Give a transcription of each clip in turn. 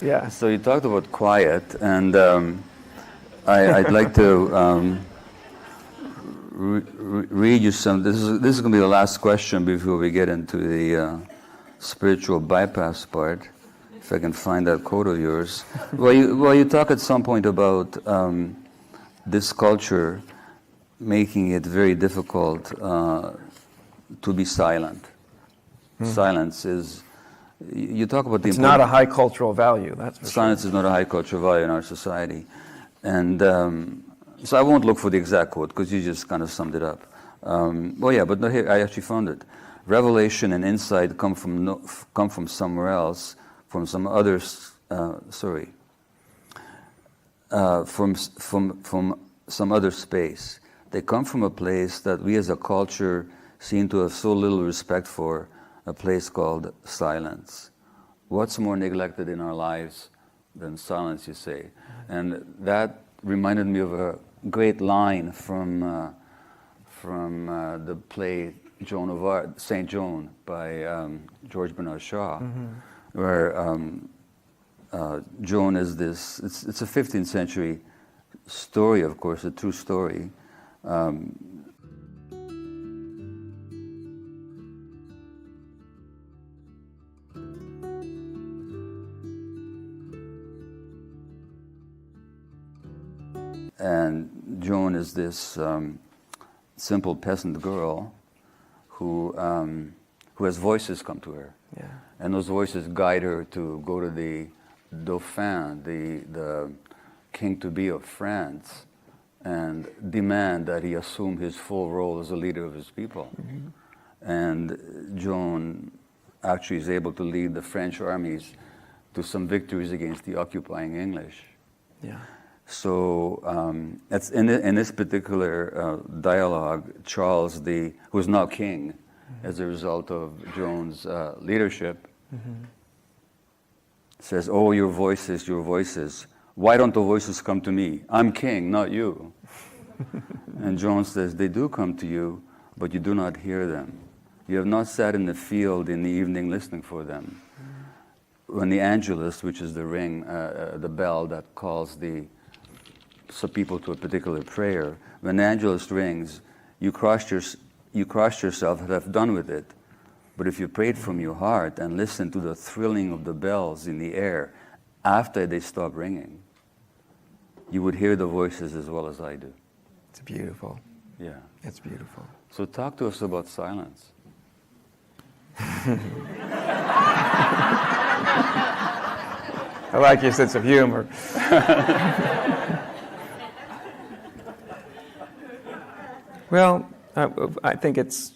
Yeah. So you talked about quiet, and I'd like to read you some. This is going to be the last question before we get into the spiritual bypass part. If I can find that quote of yours. Well, you talk at some point about this culture making it very difficult to be silent. Silence is. You talk about the It's not a high cultural value, that's for Silence sure. is not a high cultural value in our society. And so I won't look for the exact quote, because you just kind of summed it up. Well, yeah, but no, here, I actually found it. Revelation and insight come from somewhere else, from some other, from some other space. They come from a place that we as a culture seem to have so little respect for, a place called silence. What's more neglected in our lives than silence, you say? And that reminded me of a great line from the play Saint Joan by George Bernard Shaw, where Joan is this. It's a 15th century story, of course, a true story. And Joan is this simple peasant girl who has voices come to her. Yeah. And those voices guide her to go to the Dauphin, the king-to-be of France, and demand that he assume his full role as a leader of his people. And Joan actually is able to lead the French armies to some victories against the occupying English. Yeah. So that's in this particular dialogue, Charles, who is now king, as a result of Joan's leadership, says, "Oh, your voices. Why don't the voices come to me? I'm king, not you." And Joan says, "They do come to you, but you do not hear them. You have not sat in the field in the evening listening for them." When the Angelus, which is the ring, the bell that calls some people to a particular prayer, when the Angelus rings, you cross yourself and have done with it. But if you prayed from your heart and listened to the thrilling of the bells in the air after they stop ringing, you would hear the voices as well as I do. It's beautiful. Yeah. It's beautiful. So talk to us about silence. I like your sense of humor. Well, I think it's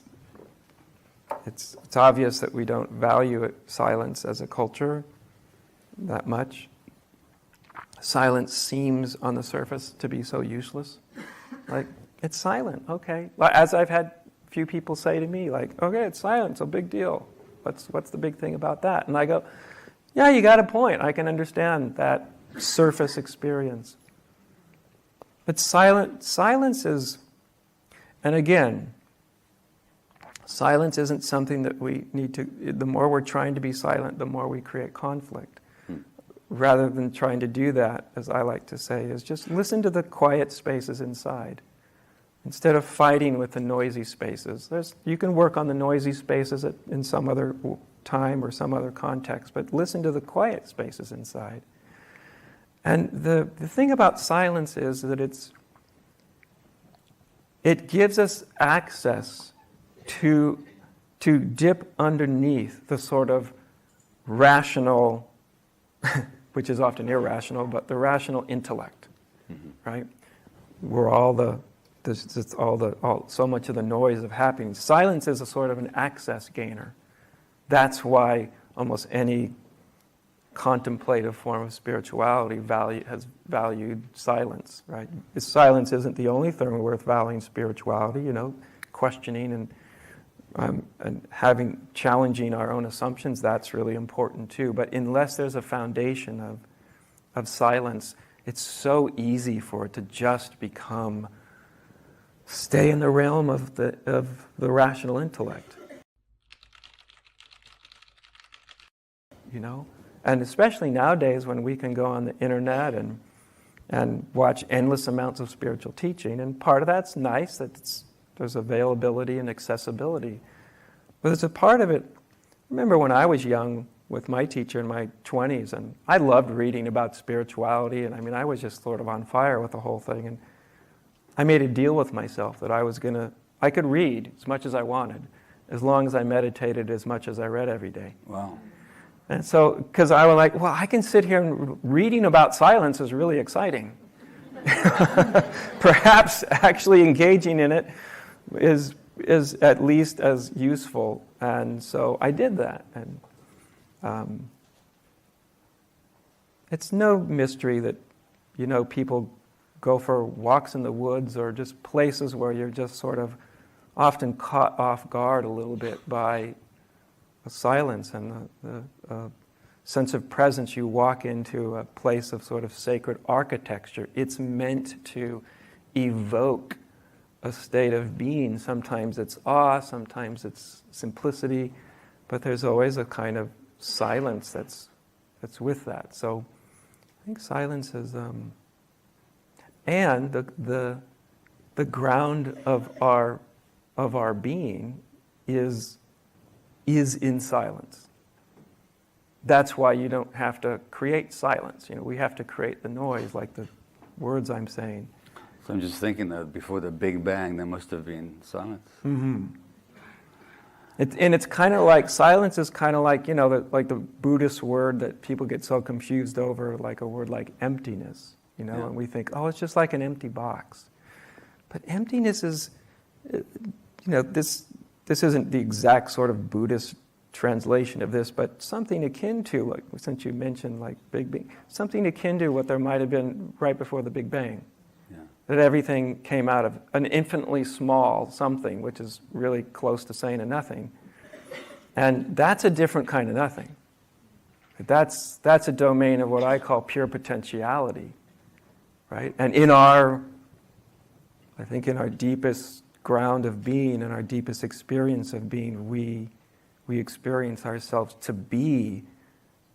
obvious that we don't value silence as a culture that much. Silence seems on the surface to be so useless. Like, it's silent, okay. As I've had a few people say to me, like, okay, it's silent, it's a big deal. What's the big thing about that? And I go, yeah, you got a point. I can understand that surface experience. But silence is, and again, silence isn't something that we need to, the more we're trying to be silent, the more we create conflict. Rather than trying to do that, as I like to say, is just listen to the quiet spaces inside. Instead of fighting with the noisy spaces. You can work on the noisy spaces in some other time or some other context, but listen to the quiet spaces inside. And the thing about silence is that it gives us access to dip underneath the sort of rational, which is often irrational, but the rational intellect, right? Where so much of the noise of happening. Silence is a sort of an access gainer. That's why almost any contemplative form of spirituality has valued silence, right? Silence isn't the only thing worth valuing spirituality, questioning and challenging our own assumptions, that's really important too. But unless there's a foundation of silence, it's so easy for it to just become stay in the realm of the rational intellect. You know? And especially nowadays when we can go on the internet and watch endless amounts of spiritual teaching, and part of that's nice, that there's availability and accessibility. But there's a part of it, remember when I was young with my teacher in my 20s, and I loved reading about spirituality, and I mean, I was just sort of on fire with the whole thing, and I made a deal with myself that I could read as much as I wanted, as long as I meditated as much as I read every day. Wow. And so, because I was like, well, I can sit here and reading about silence is really exciting. Perhaps actually engaging in it is at least as useful. And so I did that. And it's no mystery that, you know, people go for walks in the woods or just places where you're just sort of often caught off guard a little bit by the silence and the sense of presence. You walk into a place of sort of sacred architecture. It's meant to evoke a state of being. Sometimes it's awe, sometimes it's simplicity, but there's always a kind of silence that's with that. So I think silence is, and the ground of our being is in silence. That's why you don't have to create silence. You know, we have to create the noise, like the words I'm saying. So I'm just thinking that before the Big Bang, there must have been silence. Mm-hmm. It's kind of like, silence is kind of like, you know, like the Buddhist word that people get so confused over, like a word like emptiness, you know, and we think, oh, it's just like an empty box. But emptiness is, you know, this isn't the exact sort of Buddhist translation of this, but something akin to, like, since you mentioned like Big Bang, something akin to what there might have been right before the Big Bang. Yeah. That everything came out of an infinitely small something, which is really close to saying a nothing. And that's a different kind of nothing. That's a domain of what I call pure potentiality, right? And I think in our deepest ground of being and our deepest experience of being, we experience ourselves to be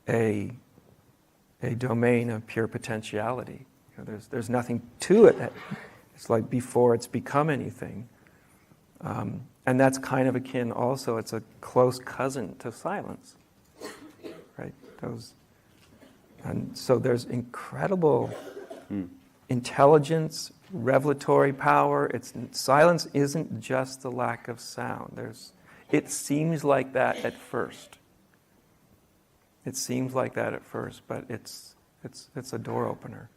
a domain of pure potentiality. You know, there's nothing to it. It's like before it's become anything. And that's kind of akin also, it's a close cousin to silence, right? And so there's incredible intelligence, revelatory power. Silence isn't just the lack of sound. It seems like that at first. It seems like that at first, but it's a door opener.